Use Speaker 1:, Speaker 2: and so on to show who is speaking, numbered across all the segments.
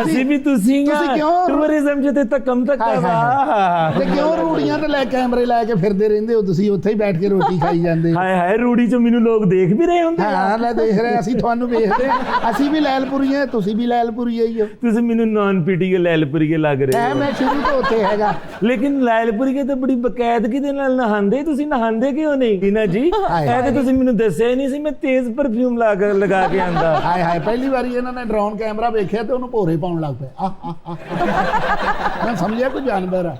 Speaker 1: ਅਸੀਂ ਵੀ ਤੁਸੀਂ ਟੂਰਿਜ਼ਮ ਜਿੱਤੇ ਤੱਕ ਕਮ ਤੱਕ
Speaker 2: ਤੇ ਕਿਉਂ ਰੂੜੀਆਂ ਤੇ ਲੈ ਕੈਮਰੇ ਲੈ ਕੇ ਫਿਰਦੇ ਰਹਿੰਦੇ ਹੋ ਤੁਸੀਂ, ਉੱਥੇ ਹੀ ਬੈਠ ਕੇ ਰੋਟੀ ਖਾਈ ਜਾਂਦੇ।
Speaker 1: ਹਾਏ ਹਾਏ ਰੂੜੀ ਚ ਮੈਨੂੰ ਲੋਕ ਦੇਖ ਵੀ ਰਹੇ ਹੁੰਦੇ।
Speaker 2: ਹਾਂ ਲੈ ਦੇਖ ਰਹੇ, ਅਸੀਂ ਤੁਹਾਨੂੰ ਵੇਖਦੇ, ਅਸੀਂ ਵੀ ਲੈਲਪੁਰੀ ਆ, ਤੁਸੀਂ ਵੀ ਲੈਲਪੁਰੀ ਹੀ ਹੋ।
Speaker 1: ਤੁਸੀਂ ਮੈਨੂੰ ਨਾਨ ਪੀਟੀ ਕੇ ਲੈਲਪੁਰੀ ਲੱਗ ਰਹੇ ਹੋ।
Speaker 2: ਮੈਂ ਸ਼ੁਰੂ ਤੋਂ ਉੱਥੇ ਹੈਗਾ।
Speaker 1: ਲੇਕਿਨ ਲੈਲਪੁਰੀ ਕੇ ਤਾਂ ਬੜੀ ਬਕਾਇਦਗੀ ਦੇ ਨਾਲ ਨਹਾਉਂਦੇ, ਤੁਸੀਂ ਨਹਾਉਂਦੇ ਕਿਉਂ ਨਹੀਂ ਨਾ ਜੀ? ਇਹ ਤੇ ਤੁਸੀਂ ਮੈਨੂੰ ਦੱਸਿਆ ਹੀ ਨਹੀਂ ਸੀ, ਮੈਂ ਤੇਜ਼ ਪਰਫਿਊਮ ਲਗਾ ਕੇ ਆਂਦਾ।
Speaker 2: ਹਾਏ ਹਾਏ ਪਹਿਲੀ ਵਾਰੀ ਇਹਨਾਂ ਨੇ ਡਰੋਨ ਕੈਮਰਾ ਵੇਖਿਆ ਤੇ ਉਹਨੂੰ ਭੋਰੇ ਪਾਉਣ ਲੱਗ ਪਏ। ਮੈਂ ਸਮਝਿਆ ਕੋਈ ਜਾਨਵਰ ਆ।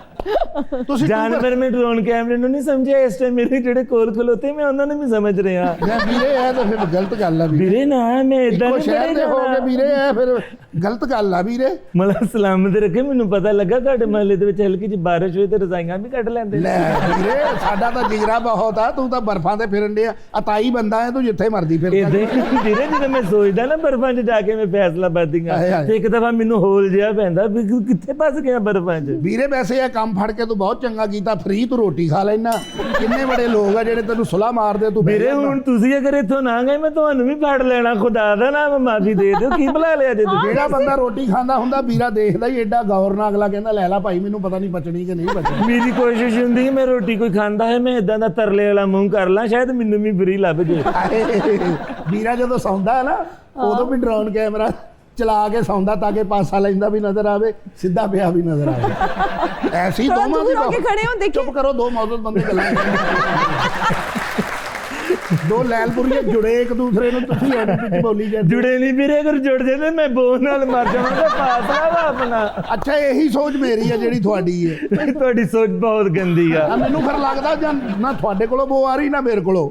Speaker 2: ਤੁਸੀਂ
Speaker 1: ਜਾਨਵਰ ਮੈਂ ਡਰੋਨ ਕੈਮਰੇ ਨੂੰ ਨਹੀਂ ਸਮਝਿਆ, ਇਸ ਟਾਈਮ ਮੇਰੇ ਜਿਹੜੇ ਕੋਲ ਖਲੋਤੇ ਮੈਂ ਉਹਨਾਂ ਨੂੰ ਵੀ ਸਮਝ ਰਿਹਾ।
Speaker 2: ਵੀਰੇ ਇਹ ਤਾਂ ਫਿਰ ਗਲਤ ਗੱਲ ਆ
Speaker 1: ਵੀਰੇ। ਨਾ ਮੈਂ ਇਦਾਂ ਨਹੀਂ
Speaker 2: ਸ਼ਹਿਰ ਦੇ ਹੋ ਗਏ ਵੀਰੇ, ਇਹ ਫਿਰ ਗਲਤ ਗੱਲ ਆ ਵੀਰੇ।
Speaker 1: ਮਤਲਬ ਸਲਾਮਤ ਰੱਖੇ, ਮੈਨੂੰ ਪਤਾ ਲੱਗਾ ਤੁਹਾਡੇ ਮਹੱਲੇ ਦੇ ਵਿੱਚ ਹਲਕੀ ਜਿਹੀ ਬਾਰਿਸ਼ ਹੋਈ ਤੇ ਰਜ਼ਾਈਆਂ ਵੀ ਕੱਢ ਲੈਂਦੇ।
Speaker 2: ਲੈ ਵੀਰੇ ਸਾਡਾ ਤਾਂ ਜਿਗਰਾ ਬਹੁਤ ਆ, ਤੂੰ ਤਾਂ ਬਰਫਾਂ ਤੇ ਫਿਰਨ ਡਿਆ, ਅਤਾਈ ਬੰਦਾ ਹੈ ਤੂੰ, ਜਿੱਥੇ ਮਰਦੀ ਫਿਰ।
Speaker 1: ਵੀਰੇ ਜਦੋਂ ਮੈਂ ਸੋਚਦਾ ਨਾ ਬਰਫਾਂ 'ਚ ਜਾ ਕੇ ਮੈਂ ਫੈਸਲਾਬਾਦੀ ਆ ਤੇ ਇੱਕ ਦਫਾ ਮੈਨੂੰ ਹੋਲ ਜਿਹਾ ਪੈਂਦਾ ਵੀ ਕਿੱਥੇ ਫਸ ਗਿਆ ਬਰਫਾਂ 'ਚ।
Speaker 2: ਵੀਰੇ ਵੈਸੇ ਇਹ ਕੰਮ ਫੜ ਕੇ ਤੂੰ ਬਹੁਤ ਚੰਗਾ ਕੀਤਾ, ਫ੍ਰੀ ਤੂੰ ਰੋਟੀ ਖਾ ਲੈਣਾ। ਕਿੰਨੇ ਬੜੇ ਲੋਕ ਆ ਜਿਹੜੇ ਤੈਨੂੰ ਸੁਲਾਹ ਮਾਰਦੇ। ਤੂੰ
Speaker 1: ਵੀਰੇ ਹੁਣ ਤੁਸੀਂ ਅਗਰ ਇੱਥੋਂ ਨਾ ਗਏ ਮੈਂ ਤੁਹਾਨੂੰ ਵੀ ਫੜ ਲੈਣਾ, ਖੁਦਾ ਦਾ ਨਾਮ ਮਾਫੀ ਦੇ ਦਿਓ। ਕੀ ਬੁਲਾ ਲਿਆ ਜੇ ਤੁਸੀਂ?
Speaker 2: ਜਿਹੜਾ ਬੰਦਾ ਰੋਟੀ ਖਾਂਦਾ ਹੁੰਦਾ ਵੀਰਾ ਦੇਖਦਾ ਹੀ ਐਡਾ ਗੌਰ ਨਾਲ, ਅਗਲਾ ਕਹਿੰਦਾ ਲੈ ਲਾ ਭਾਈ, ਮੈਨੂੰ ਪਤਾ ਨਹੀਂ ਬਚਣੀ ਕਿ ਨਹੀਂ ਬਚਣੀ।
Speaker 1: ਮੇਰੀ ਕੋਸ਼ਿਸ਼ ਹੁੰਦੀ ਹੈ ਮੈਂ ਰੋਟੀ ਕੋਈ ਖਾਂਦਾ ਹੈ ਮੈਂ ਇਦਾਂ ਦਾ ਤਰਲੇ ਵਾਲਾ ਮੂੰਹ ਕਰ ਲਾਂ, ਸ਼ਾਇਦ ਮੈਨੂੰ ਵੀ ਫ੍ਰੀ ਲੱਭ ਜੇ।
Speaker 2: ਵੀਰਾ ਜਦੋਂ ਸੌਂਦਾ ਹੈ ਨਾ ਉਦੋਂ ਵੀ ਡਰੋਨ ਕੈਮਰਾ ਚਲਾ ਕੇ ਸੌਂਦਾ ਤਾਂ ਕਿ ਪਾਸਾ ਲੈਂਦਾ ਵੀ ਨਜ਼ਰ ਆਵੇ, ਸਿੱਧਾ ਪਿਆ ਵੀ ਨਜ਼ਰ ਆਵੇ। ਐਸੀ ਦੋਵਾਂ ਦੀ
Speaker 3: ਖੜੇ ਹੋ, ਦੇਖੋ
Speaker 2: ਚੁੱਪ ਕਰੋ, ਦੋ ਮੌਜੂਦ ਬੰਦੇ ਗੱਲਾਂ ਦੋ ਲੈਲਪੁਰੀਏ ਜੁੜੇ ਇੱਕ ਦੂਸਰੇ ਨੂੰ, ਤੁਸੀਂ ਵਿੱਚ ਬੋਲੀ ਜਾਂਦੇ।
Speaker 1: ਜੁੜੇ ਨਹੀਂ ਵੀਰੇ, ਅਗਰ ਜੁੜ ਜਾਂਦੇ ਮੈਂ ਬੋਹ ਨਾਲ ਮਰ ਜਾਵਾਂਗਾ। ਫਾਸਲਾ ਵਾ ਆਪਣਾ।
Speaker 2: ਅੱਛਾ ਇਹੀ ਸੋਚ ਮੇਰੀ ਹੈ ਜਿਹੜੀ ਤੁਹਾਡੀ ਹੈ।
Speaker 1: ਤੁਹਾਡੀ ਸੋਚ ਬਹੁਤ ਗੰਦੀ ਆ।
Speaker 2: ਮੈਨੂੰ ਫਿਰ ਲੱਗਦਾ ਜਾਂ ਨਾ ਤੁਹਾਡੇ ਕੋਲੋਂ ਬੋ ਆ ਰਹੀ ਨਾ ਮੇਰੇ ਕੋਲੋਂ।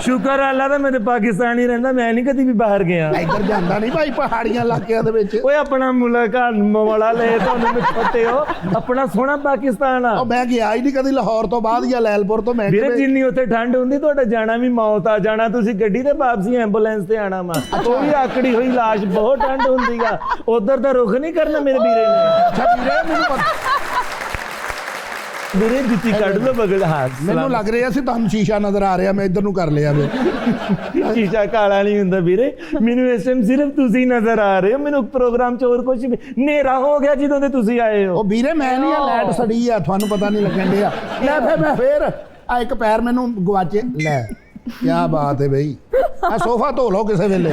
Speaker 1: ਸ਼ੁਕਰ ਆ ਅੱਲਾ ਦਾ ਮੈਂ ਤੇ ਪਾਕਿਸਤਾਨ ਹੀ ਰਹਿੰਦਾ, ਮੈਂ ਨਹੀਂ ਕਦੀ ਵੀ ਬਾਹਰ ਗਿਆ।
Speaker 2: ਇੱਧਰ ਜਾਂਦਾ ਨਹੀਂ ਭਾਈ ਪਹਾੜੀਆਂ ਇਲਾਕਿਆਂ ਦੇ ਵਿੱਚ।
Speaker 1: ਓਏ ਆਪਣਾ ਮੁਲਕ ਆ ਮਵਾਲਾ ਲੈ ਤੁਹਾਨੂੰ ਮਿੱਠੇ ਹੋ, ਆਪਣਾ ਸੋਹਣਾ ਪਾਕਿਸਤਾਨ ਆ।
Speaker 2: ਉਹ ਮੈਂ ਗਿਆ ਹੀ ਨਹੀਂ ਕਦੀ ਲਾਹੌਰ ਤੋਂ ਬਾਅਦ ਜਾਂ ਲੈਲਪੁਰ ਤੋਂ। ਮੈਂ
Speaker 1: ਵੀਰੇ ਜਿੰਨੀ ਉੱਥੇ ਠੰਡ ਹੁੰਦੀ ਤੁਹਾਡਾ ਜਾਣਾ ਵੀ ਮੌਤ ਆ ਜਾਣਾ, ਤੁਸੀਂ ਗੱਡੀ ਤੇ ਵਾਪਸੀ ਐਂਬੂਲੈਂਸ ਤੇ ਆਣਾ ਵਾ। ਉਹ ਵੀ ਆਕੜੀ ਹੋਈ ਲਾਸ਼, ਬਹੁਤ ਠੰਡ ਹੁੰਦੀ ਆ। ਉਧਰ ਦਾ ਰੁਖ ਨਹੀਂ ਕਰਨਾ ਮੇਰੇ ਵੀਰੇ ਨੇ। ਵੀਰੇ ਜੁੱਤੀ ਕੱਢ ਲੋ ਬਗਲ ਹੱਥ।
Speaker 2: ਮੈਨੂੰ ਲੱਗ ਰਿਹਾ ਸੀ ਤੁਹਾਨੂੰ ਸ਼ੀਸ਼ਾ ਨਜ਼ਰ ਆ ਰਿਹਾ, ਮੈਂ ਇੱਧਰ ਨੂੰ ਕਰ ਲਿਆ ਵੇ।
Speaker 1: ਸ਼ੀਸ਼ਾ ਕਾਲਾ ਨਹੀਂ ਹੁੰਦਾ ਵੀਰੇ, ਮੈਨੂੰ ਇਸ ਟਾਈਮ ਸਿਰਫ ਤੁਸੀਂ ਨਜ਼ਰ ਆ ਰਹੇ ਹੋ। ਮੈਨੂੰ ਪ੍ਰੋਗਰਾਮ ਚ ਹੋਰ ਕੁਝ ਹਨੇਰਾ ਹੋ ਗਿਆ ਜਦੋਂ ਦੇ ਤੁਸੀਂ ਆਏ ਹੋ।
Speaker 2: ਉਹ ਵੀਰੇ ਮੈਂ ਨਹੀਂ, ਆ ਲਾਈਟ ਸੜੀ ਆ, ਤੁਹਾਨੂੰ ਪਤਾ ਨਹੀਂ ਲੱਗਣ ਡਿਆ। ਲੈ ਫਿਰ ਮੈਂ ਫੇਰ ਆ ਇੱਕ ਪੈਰ ਮੈਨੂੰ ਗਵਾਚੇ। ਲੈ ਕੀ ਬਾਤ ਹੈ ਬਈ, ਆ ਸੋਫਾ ਧੋ ਲਓ ਕਿਸੇ ਵੇਲੇ।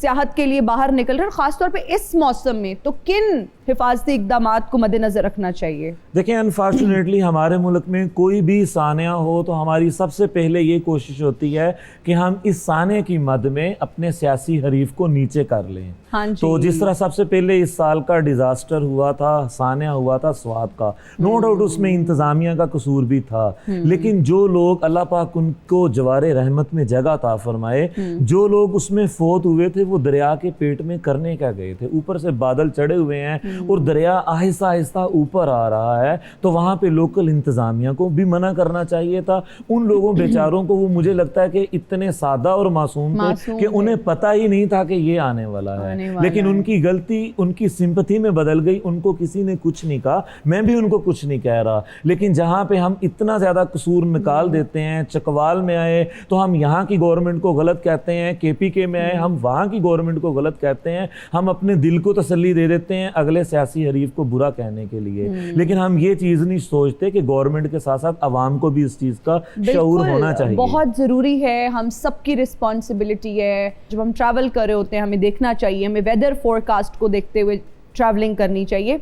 Speaker 3: سیاحت کے لیے باہر نکل رہے ہیں, خاص طور پہ اس موسم میں, تو کن حفاظتی اقدامات کو مد نظر رکھنا چاہیے؟
Speaker 1: دیکھیں انفارچونیٹلی ہمارے ملک میں کوئی بھی سانحہ ہو تو ہماری سب سے پہلے یہ کوشش ہوتی ہے کہ ہم اس سانحے کی مد میں اپنے سیاسی حریف کو نیچے کر لیں.
Speaker 3: ہاں جی.
Speaker 1: تو جس طرح سب سے پہلے اس سال کا ڈیزاسٹر ہوا تھا, سانحہ ہوا تھا سوات کا, نو ڈاؤٹ اس میں انتظامیہ کا قصور بھی تھا, لیکن جو لوگ اللہ پاک ان کو جوار رحمت میں جگہ عطا فرمائے, جو لوگ اس میں فوت ہوئے تھے وہ دریا کے پیٹ میں کرنے کیا گئے تھے؟ اوپر سے بادل چڑھے ہوئے ہیں اور دریا آہستہ آہستہ اوپر آ رہا ہے, تو وہاں پہ لوکل انتظامیہ کو بھی منع کرنا چاہیے تھا. ان لوگوں بیچاروں کو, وہ مجھے لگتا ہے کہ اتنے سادہ اور معصوم تھے کہ انہیں پتہ ہی نہیں تھا کہ یہ آنے والا ہے, لیکن ان کی غلطی ان کی سمپتھی میں بدل گئی. ان کو کسی نے کچھ نہیں کہا, میں بھی ان کو کچھ نہیں کہہ رہا, لیکن جہاں پہ ہم اتنا زیادہ قصور نکال دیتے ہیں, چکوال میں آئے تو ہم یہاں کی گورنمنٹ کو غلط کہتے ہیں, KPK میں آئے ہم وہاں کی گورنمنٹ کو غلط کہتے ہیں, ہم اپنے دل کو تسلی دے دیتے ہیں اگلے سیاسی حریف کو برا کہنے کے لیے, لیکن ہم یہ چیز نہیں سوچتے کہ گورنمنٹ کے ساتھ ساتھ عوام کو بھی اس چیز کا شعور ہونا چاہیے.
Speaker 3: بہت ضروری ہے, ہم سب کی رسپانسبلٹی ہے. جب ہم ٹریول کر رہے ہوتے ہیں ہمیں دیکھنا چاہیے, ہمیں ویدر فور کاسٹ کو دیکھتے ہوئے ٹریولنگ کرنی چاہیے.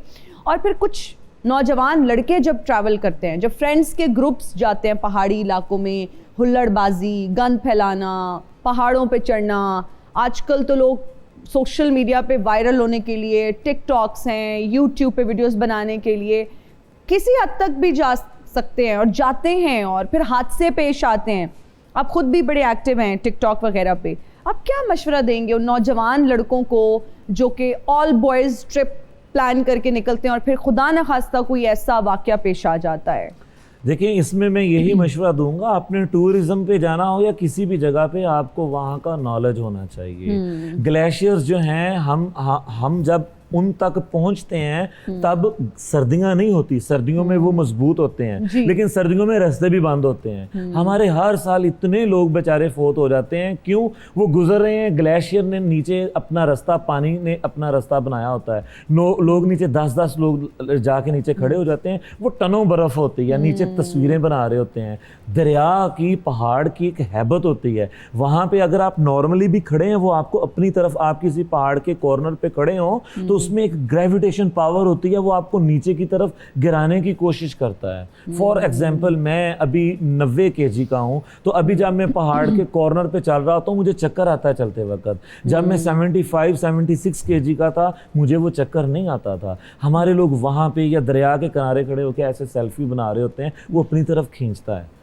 Speaker 3: اور پھر کچھ نوجوان لڑکے جب ٹریول کرتے ہیں, جب فرینڈس کے گروپس جاتے ہیں پہاڑی علاقوں میں, ہلڑ بازی, گند پھیلانا, پہاڑوں پہ چڑھنا, آج کل تو لوگ سوشل میڈیا پہ وائرل ہونے کے لیے ٹک ٹاکس ہیں, یوٹیوب پہ ویڈیوز بنانے کے لیے کسی حد تک بھی جا سکتے ہیں اور جاتے ہیں, اور پھر حادثے پیش آتے ہیں. آپ خود بھی بڑے ایکٹیو ہیں ٹک ٹاک وغیرہ پہ, آپ کیا مشورہ دیں گے ان نوجوان لڑکوں کو جو کہ آل بوائز ٹرپ پلان کر کے نکلتے ہیں اور پھر خدا نخواستہ کوئی ایسا واقعہ پیش آ جاتا ہے؟
Speaker 1: دیکھیں اس میں یہی مشورہ دوں گا, اپنے ٹورزم پہ جانا ہو یا کسی بھی جگہ پہ, آپ کو وہاں کا نالج ہونا چاہیے. گلیشیئرز جو ہیں, ہم جب ان تک پہنچتے ہیں تب سردیاں نہیں ہوتی, سردیوں میں وہ مضبوط ہوتے ہیں, لیکن سردیوں میں راستے بھی بند ہوتے ہیں. ہمارے ہر سال اتنے لوگ بیچارے فوت ہو جاتے ہیں, کیوں؟ وہ گزر رہے ہیں, گلیشیئر نے نیچے اپنا راستہ, پانی نے اپنا راستہ بنایا ہوتا ہے, لوگ نیچے 10 لوگ جا کے نیچے کھڑے ہو جاتے ہیں, وہ ٹنوں برف ہوتی ہے, نیچے تصویریں بنا رہے ہوتے ہیں. دریا کی, پہاڑ کی ایک ہیبت ہوتی ہے, وہاں پہ اگر آپ نارملی بھی کھڑے ہیں, وہ آپ کو اپنی طرف, آپ کسی پہاڑ کے کارنر پہ کھڑے ہوں تو اس میں ایک گریویٹیشن پاور ہوتی ہے, وہ آپ کو نیچے کی طرف گرانے کی کوشش کرتا ہے. فار ایگزامپل میں ابھی 90 kg کا ہوں, تو ابھی جب میں پہاڑ کے کارنر پہ چل رہا ہوتا ہوں مجھے چکر آتا ہے چلتے وقت. جب میں 75-76 kg کا تھا مجھے وہ چکر نہیں آتا تھا. ہمارے لوگ وہاں پہ یا دریا کے کنارے کھڑے ہو کے ایسے سیلفی بنا رہے ہوتے ہیں, وہ اپنی طرف کھینچتا ہے.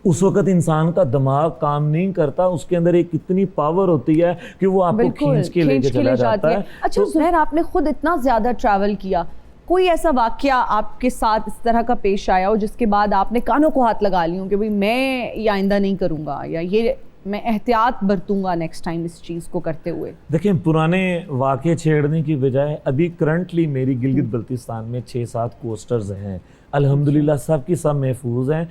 Speaker 1: اس وقت انسان کا دماغ کام نہیں کرتا, اس کے اندر ایک اتنی پاور ہوتی ہے کہ وہ آپ کو کھینچ کے لے کے چلا جاتا ہے.
Speaker 3: اچھا زہیر, آپ نے خود اتنا زیادہ ٹریول کیا, کوئی ایسا واقعہ آپ کے ساتھ اس طرح کا پیش آیا ہو جس کے بعد آپ نے کانوں کو ہاتھ لگا لی ہوں کہ بھئی میں یہ آئندہ نہیں کروں گا, یا یہ میں احتیاط برتوں گا نیکسٹ ٹائم اس چیز کو کرتے ہوئے؟
Speaker 1: دیکھیں پرانے واقعے چھیڑنے کی بجائے ابھی کرنٹلی میری گلگت بلتستان میں 6-7 کوسٹرز ہیں, الحمدللہ سب کی سب محفوظ ہیں.